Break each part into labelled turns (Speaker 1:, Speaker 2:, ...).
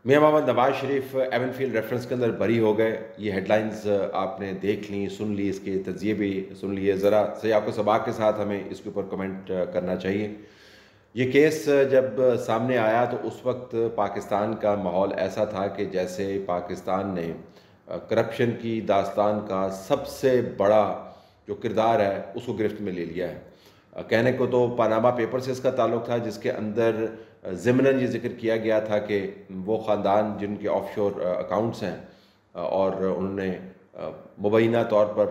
Speaker 1: मियां Mohammad Nawaz Sharif Avenfield reference के अंदर बरी हो गए। ये हेडलाइंस आपने देख ली, सुन ली, इसके तजिए भी सुन लिए। ज़रा से आपको सबाक के साथ हमें इसके ऊपर कमेंट करना चाहिए। ये केस जब सामने आया तो उस वक्त पाकिस्तान का माहौल ऐसा था कि जैसे पाकिस्तान ने करप्शन की दास्तान का सबसे बड़ा जो किरदार है उसको गिरफ्त में ले लिया है। कहने को तो पनामा पेपर से इसका ताल्लुक़ था, जिसके अंदर ज़िमनन ये जिक्र किया गया था कि वो ख़ानदान जिनके ऑफशोर अकाउंट्स हैं और उन्होंने मुबैना तौर पर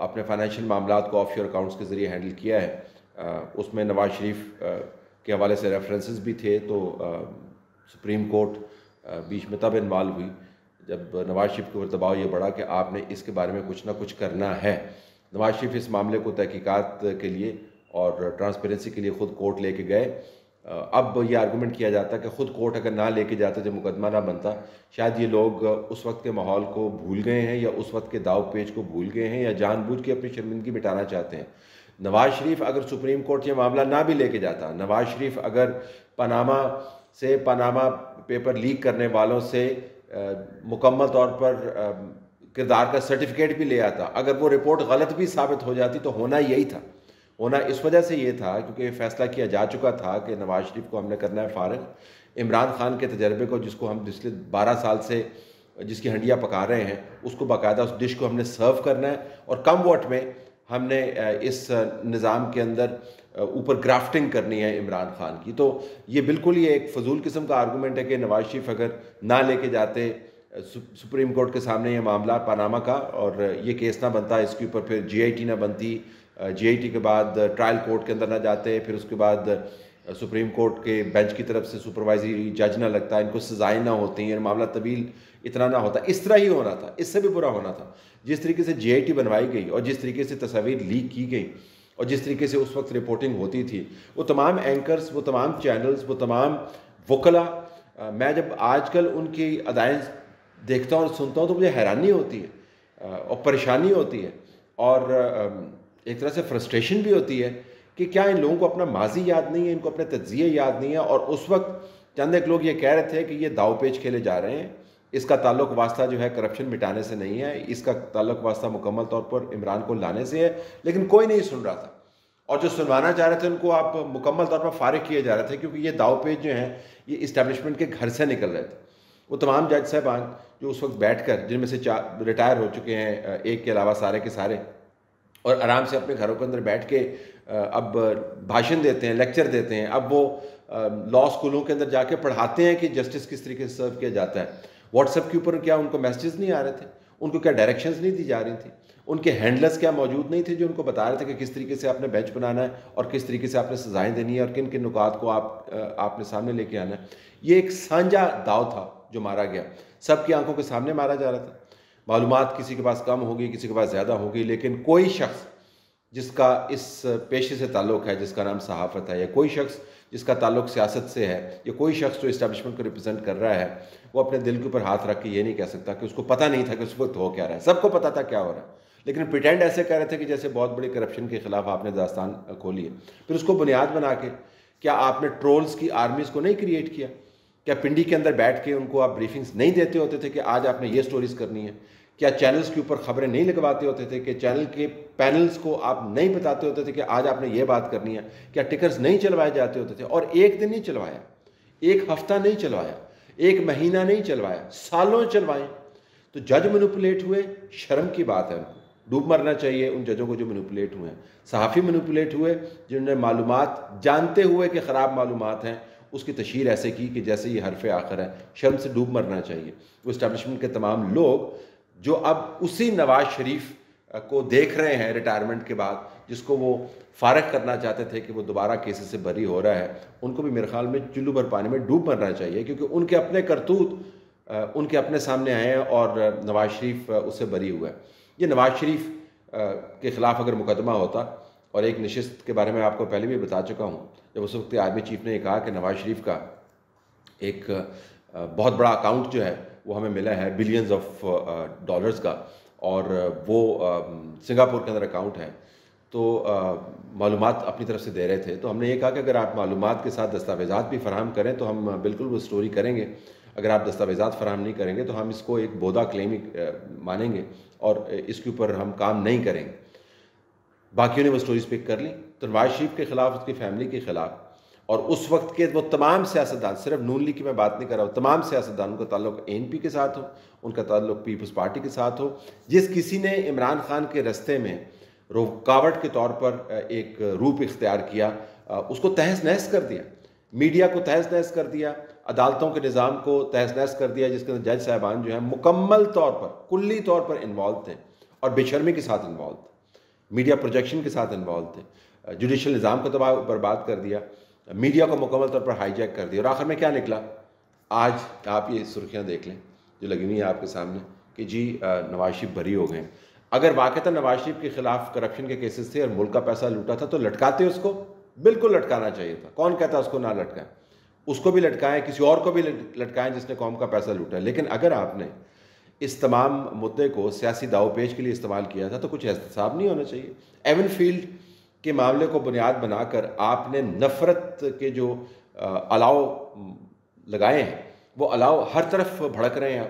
Speaker 1: अपने फाइनेंशियल मामलात को ऑफशोर अकाउंट्स के ज़रिए हैंडल किया है, उसमें नवाज शरीफ के हवाले से रेफरेंसेस भी थे। तो सुप्रीम कोर्ट बीच में तब इन्वॉल्व हुई जब नवाज शरीफ के ऊपर दबाव ये बढ़ा कि आपने इसके बारे में कुछ ना कुछ करना है। नवाज शरीफ इस मामले को तहकीकात के लिए और ट्रांसपेरेंसी के लिए ख़ुद कोर्ट लेके गए। अब ये आर्गूमेंट किया जाता है कि ख़ुद कोर्ट अगर ना लेके जाता, जब मुकदमा ना बनता, शायद ये लोग उस वक्त के माहौल को भूल गए हैं या उस वक्त के दाव पेच को भूल गए हैं या जानबूझ के अपनी शर्मिंदगी मिटाना चाहते हैं। नवाज शरीफ अगर सुप्रीम कोर्ट ये मामला ना भी लेके जाता, नवाज शरीफ अगर पनामा पेपर लीक करने वालों से मुकम्मल तौर पर किरदार का सर्टिफिकेट भी ले आता, अगर वो रिपोर्ट गलत भी साबित हो जाती, तो होना यही था। होना इस वजह से ये था क्योंकि फैसला किया जा चुका था कि नवाज शरीफ को हमने करना है फारिग। इमरान खान के तजर्बे को, जिसको हम पिछले 12 साल से जिसकी हंडियाँ पका रहे हैं, उसको बाकायदा उस डिश को हमने सर्व करना है और कम वोट में हमने इस निज़ाम के अंदर ऊपर ग्राफ्टिंग करनी है इमरान खान की। तो ये बिल्कुल ही एक फजूल किस्म का आर्गूमेंट है कि नवाज शरीफ अगर ना लेके जाते सुप्रीम कोर्ट के सामने ये मामला पनामा का और ये केस ना बनता, इसके ऊपर फिर GIT ना बनती, GIT के बाद ट्रायल कोर्ट के अंदर ना जाते, फिर उसके बाद सुप्रीम कोर्ट के बेंच की तरफ से सुपरवाइजरी जज ना लगता, इनको सजाएं ना होती, ये मामला तवील इतना ना होता। इस तरह ही होना था, इससे भी बुरा होना था। जिस तरीके से GIT बनवाई गई और जिस तरीके से तस्वीर लीक की गई और जिस तरीके से उस वक्त रिपोर्टिंग होती थी, वो तमाम एंकर्स, वो तमाम चैनल्स, वो तमाम वकला, मैं जब आजकल उनकी अदाएँ देखता हूँ और सुनता हूँ तो मुझे हैरानी होती है और परेशानी होती है और एक तरह से फ्रस्ट्रेशन भी होती है कि क्या इन लोगों को अपना माजी याद नहीं है, इनको अपने तज्जिए याद नहीं है। और उस वक्त चंद एक लोग ये कह रहे थे कि ये दाव पेच खेले जा रहे हैं, इसका ताल्लुक वास्ता जो है करप्शन मिटाने से नहीं है, इसका ताल्लुक वास्ता मुकम्मल तौर पर इमरान को लाने से है। लेकिन कोई नहीं सुन रहा था और जो सुनवाना चाह रहे थे उनको आप मुकम्मल तौर पर फारिग किए जा रहे थे, क्योंकि ये दाव पेच जो हैं ये इस्टेब्लिशमेंट के घर से निकल रहे थे। वो तमाम जज साहबान जो उस वक्त बैठ कर, जिनमें से 4 रिटायर हो चुके हैं, एक के अलावा सारे के सारे, और आराम से अपने घरों के अंदर बैठ के अब भाषण देते हैं, लेक्चर देते हैं। अब वो लॉ स्कूलों के अंदर जाके पढ़ाते हैं कि जस्टिस किस तरीके से सर्व किया जाता है। व्हाट्सएप के ऊपर क्या उनको मैसेजेस नहीं आ रहे थे, उनको क्या डायरेक्शंस नहीं दी जा रही थी, उनके हैंडलर्स क्या मौजूद नहीं थे जो उनको बता रहे थे कि किस तरीके से आपने बेंच बनाना है और किस तरीके से आपने सजाएं देनी है और किन किन नुकात को आपने सामने लेके आना है। ये एक साझा दाव था जो मारा गया, सबकी आंखों के सामने मारा जा रहा था। मालूमात किसी के पास कम होगी, किसी के पास ज़्यादा होगी, लेकिन कोई शख्स जिसका इस पेशे से ताल्लुक़ है, जिसका नाम सहाफ़त है, या कोई शख्स जिसका ताल्लुक़ सियासत से है, या कोई शख्स जो इस्टेब्लिशमेंट को रिप्रेजेंट कर रहा है, वो अपने दिल के ऊपर हाथ रख के ये नहीं कह सकता कि उसको पता नहीं था कि उस वक्त हो क्या रहा है। सबको पता था क्या हो रहा है, लेकिन प्रिटेंड ऐसे कह रहे थे कि जैसे बहुत बड़ी करप्शन के ख़िलाफ़ आपने दास्तान खोली है। फिर उसको बुनियाद बना के क्या आपने ट्रोल्स की आर्मीज़ को नहीं क्रिएट किया? क्या पिंडी के अंदर बैठ के उनको आप ब्रीफिंग्स नहीं देते होते थे कि आज आपने ये स्टोरीज़ करनी है? क्या चैनल्स के ऊपर खबरें नहीं लगवाते होते थे कि चैनल के पैनल्स को आप नहीं बताते होते थे कि आज आपने ये बात करनी है? क्या टिकर्स नहीं चलवाए जाते होते थे? और एक दिन नहीं चलवाया, एक हफ्ता नहीं चलवाया, एक महीना नहीं चलवाया, सालों चलवाए। तो जज मैनिपुलेट हुए, शर्म की बात है, उनको डूब मरना चाहिए उन जजों को जो मैनिपुलेट हुए हैं। सहाफ़ी मैनिपुलेट हुए जिन्होंने मालूमात जानते हुए कि ख़राब मालूमात हैं उसकी तशहीर ऐसे की कि जैसे ये हरफ आखिर है। शर्म से डूब मरना चाहिए वो इस्टेब्लिशमेंट के तमाम लोग जो अब उसी नवाज शरीफ को देख रहे हैं रिटायरमेंट के बाद, जिसको वो फारग करना चाहते थे कि वो दोबारा केसेस से बरी हो रहा है। उनको भी मेरे ख्याल में चुल्लू भर पानी में डूब मरना चाहिए, क्योंकि उनके अपने करतूत उनके अपने सामने आए हैं और नवाज शरीफ उससे बरी हुआ है। ये नवाज शरीफ के ख़िलाफ़ अगर मुकदमा होता, और एक नशिस्त के बारे में आपको पहले भी बता चुका हूँ, जब उस वक्त आर्मी चीफ ने कहा कि नवाज शरीफ का एक बहुत बड़ा अकाउंट जो है वो हमें मिला है बिलियंस ऑफ डॉलर्स का, और वो सिंगापुर के अंदर अकाउंट है, तो मालूमात अपनी तरफ से दे रहे थे। तो हमने ये कहा कि अगर आप मालूमात के साथ दस्तावेज़ात भी फ़राहम करें तो हम बिल्कुल वो स्टोरी करेंगे। اگر آپ دستاویزات فراہم نہیں کریں گے تو ہم اس کو ایک بودا کلیم مانیں گے اور اس کے اوپر ہم کام نہیں کریں گے۔ باقیوں نے وہ سٹوریز پک کر لیں، تو نواز شریف کے خلاف، اس کی فیملی کے خلاف، اور اس وقت کے وہ تمام سیاستدان، صرف نون لیگ کی میں بات نہیں کر رہا ہوں، تمام سیاستدانوں کا تعلق ANP کے ساتھ ہو، ان کا تعلق پیپلز پارٹی کے ساتھ ہو، جس کسی نے عمران خان کے رستے میں رکاوٹ کے طور پر ایک روپ اختیار کیا، اس کو تہس نہس کر دیا، میڈیا کو تہس نہس کر دیا، عدالتوں کے نظام کو تہس نہس کر دیا، جس کے اندر جج صاحبان جو ہیں مکمل طور پر، کلی طور پر انوالو تھے اور بے شرمی کے ساتھ انوالو تھے، میڈیا پروجیکشن کے ساتھ انوالو تھے، جوڈیشل نظام کو تباہ برباد کر دیا، میڈیا کو مکمل طور پر ہائی جیک کر دیا، اور آخر میں کیا نکلا؟ آج آپ یہ سرخیاں دیکھ لیں جو لگی ہوئی ہیں آپ کے سامنے کہ جی نواز شریف بری ہو گئے۔ اگر واقعتاً نواز شریف کے خلاف کرپشن کے کیسز تھے اور ملک کا پیسہ لوٹا تھا تو لٹکاتے اس کو، بالکل لٹکانا چاہیے تھا، کون کہتا اس کو نہ لٹکائیں، اس کو بھی لٹکائیں، کسی اور کو بھی لٹکائیں جس نے قوم کا پیسہ لوٹا ہے۔ لیکن اگر آپ نے اس تمام مدعے کو سیاسی داؤ پیچ کے لیے استعمال کیا تھا تو کچھ احتساب نہیں ہونا چاہیے۔ ایون فیلڈ کے معاملے کو بنیاد بنا کر آپ نے نفرت کے جو الاؤ لگائے ہیں، وہ الاؤ ہر طرف بھڑک رہے ہیں۔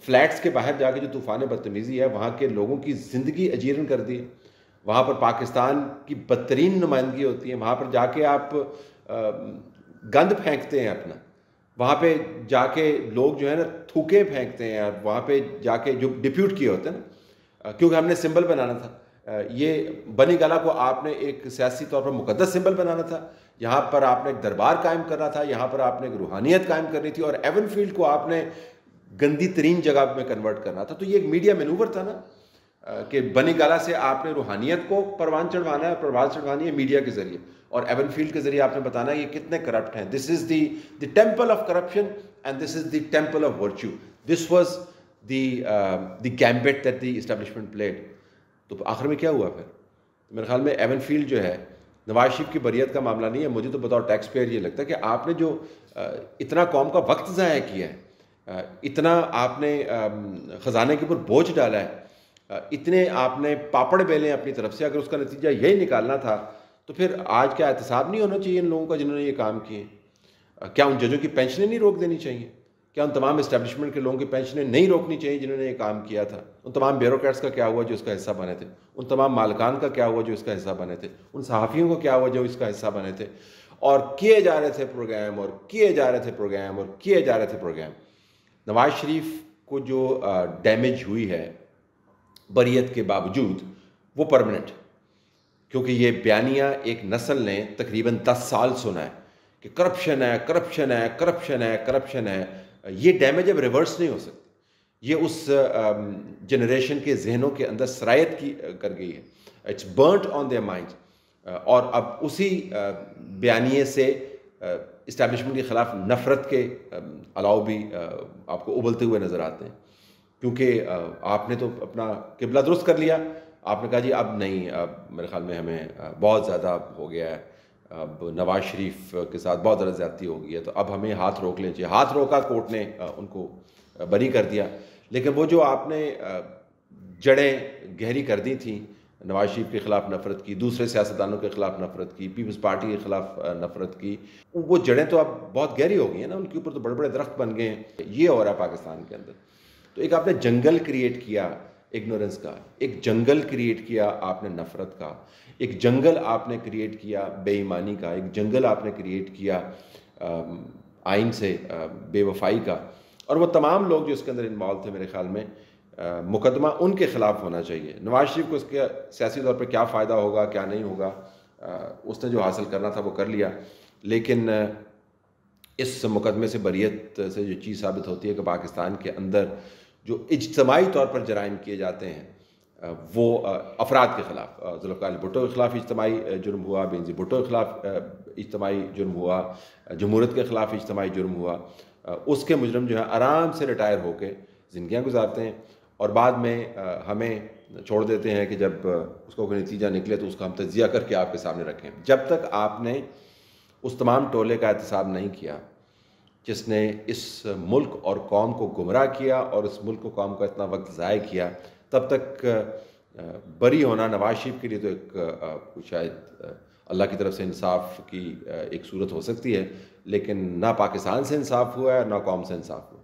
Speaker 1: فلیٹس کے باہر جا کے جو طوفان بدتمیزی ہے، وہاں کے لوگوں کی زندگی اجیرن کر دی ہے، وہاں پر پاکستان کی بدترین نمائندگی ہوتی ہے، وہاں پر جا کے آپ گند پھینکتے ہیں اپنا، وہاں پہ جا کے لوگ جو ہے نا تھوکے پھینکتے ہیں، وہاں پہ جا کے جو ڈپیوٹ کیے ہوتے ہیں نا، کیونکہ ہم نے سمبل بنانا تھا، یہ بنی گالہ کو آپ نے ایک سیاسی طور پر مقدس سمبل بنانا تھا، یہاں پر آپ نے ایک دربار قائم کرنا تھا، یہاں پر آپ نے ایک روحانیت قائم کرنی تھی، اور ایون فیلڈ کو آپ نے گندی ترین جگہ میں کنورٹ کرنا تھا۔ تو یہ ایک میڈیا مینوور تھا نا کہ بنی گالہ سے آپ نے روحانیت کو پروان چڑھوانا ہے، پرواز چڑھوانی ہے میڈیا کے ذریعے، اور ایون فیلڈ کے ذریعے آپ نے بتانا ہے یہ کتنے کرپٹ ہیں۔ This is the temple of corruption and this is the temple of virtue, this was the gambit that the establishment played. تو آخر میں کیا ہوا پھر؟ میرے خیال میں ایون فیلڈ جو ہے نواز شریف کی بریت کا معاملہ نہیں ہے، مجھے تو بطور ٹیکس پیئر یہ لگتا ہے کہ آپ نے جو اتنا قوم کا وقت ضائع کیا ہے، اتنا آپ نے خزانے کے اوپر بوجھ ڈالا ہے، اتنے آپ نے پاپڑ بیلے اپنی طرف سے، اگر اس کا نتیجہ یہی نکالنا تھا تو پھر آج کیا احتساب نہیں ہونا چاہیے ان لوگوں کا جنہوں نے یہ کام کیے؟ کیا ان ججوں کی پینشنیں نہیں روک دینی چاہیے؟ کیا ان تمام اسٹیبلشمنٹ کے لوگوں کی پینشنیں نہیں روکنی چاہیے جنہوں نے یہ کام کیا تھا؟ ان تمام بیوروکریٹس کا کیا ہوا جو اس کا حصہ بنے تھے؟ ان تمام مالکان کا کیا ہوا جو اس کا حصہ بنے تھے؟ ان صحافیوں کو کیا ہوا جو اس کا حصہ بنے تھے؟ اور کیے جا رہے تھے پروگرام، اور کیے جا رہے تھے پروگرام، اور کیے جا رہے تھے پروگرام۔ نواز شریف کو جو ڈیمیج ہوئی ہے بریت کے باوجود وہ پرمننٹ، کیونکہ یہ بیانیہ ایک نسل نے تقریباً 10 سال سنا ہے کہ کرپشن ہے، کرپشن ہے، کرپشن ہے، کرپشن ہے۔ یہ ڈیمیج اب ریورس نہیں ہو سکتی، یہ اس جنریشن کے ذہنوں کے اندر سرایت کر گئی ہے، it's burnt on their mind, اور اب اسی بیانیے سے اسٹیبلشمنٹ کے خلاف نفرت کے الاؤ بھی آپ کو ابلتے ہوئے نظر آتے ہیں، کیونکہ آپ نے تو اپنا قبلہ درست کر لیا، آپ نے کہا جی اب نہیں، اب میرے خیال میں ہمیں بہت زیادہ ہو گیا ہے، اب نواز شریف کے ساتھ بہت زیادہ زیادتی ہو گئی ہے، تو اب ہمیں ہاتھ روک لیں چاہیے۔ ہاتھ روکا، کورٹ نے ان کو بری کر دیا، لیکن وہ جو آپ نے جڑیں گہری کر دی تھیں نواز شریف کے خلاف نفرت کی، دوسرے سیاستدانوں کے خلاف نفرت کی، پیپلز پارٹی کے خلاف نفرت کی، وہ جڑیں تو اب بہت گہری ہو گئی ہیں نا، ان کے اوپر تو بڑے بڑے درخت بن گئے ہیں۔ یہ ہو رہا ہے پاکستان کے اندر۔ تو ایک آپ نے جنگل کریٹ کیا اگنورنس کا، ایک جنگل کریٹ کیا آپ نے نفرت کا، ایک جنگل آپ نے کریٹ کیا بے ایمانی کا، ایک جنگل آپ نے کریٹ کیا آئین سے بے وفائی کا، اور وہ تمام لوگ جو اس کے اندر انوالو تھے، میرے خیال میں مقدمہ ان کے خلاف ہونا چاہیے۔ نواز شریف کو اس کے سیاسی طور پہ کیا فائدہ ہوگا، کیا نہیں ہوگا، اس نے جو حاصل کرنا تھا وہ کر لیا، لیکن اس مقدمے سے بریت سے جو چیز ثابت ہوتی ہے کہ پاکستان کے اندر جو اجتماعی طور پر جرائم کیے جاتے ہیں وہ افراد کے خلاف، ذوالفقار بھٹو کے خلاف اجتماعی جرم ہوا، بینظیر بھٹو کے خلاف اجتماعی جرم ہوا، جمہوریت کے خلاف اجتماعی جرم ہوا، اس کے مجرم جو ہے آرام سے ریٹائر ہو کے زندگیاں گزارتے ہیں، اور بعد میں ہمیں چھوڑ دیتے ہیں کہ جب اس کو کوئی نتیجہ نکلے تو اس کا ہم تجزیہ کر کے آپ کے سامنے رکھیں۔ جب تک آپ نے اس تمام ٹولے کا احتساب نہیں کیا جس نے اس ملک اور قوم کو گمراہ کیا اور اس ملک و قوم کا اتنا وقت ضائع کیا، تب تک بری ہونا نواز شریف کے لیے تو ایک شاید اللہ کی طرف سے انصاف کی ایک صورت ہو سکتی ہے، لیکن نہ پاکستان سے انصاف ہوا ہے نہ قوم سے انصاف ہوا.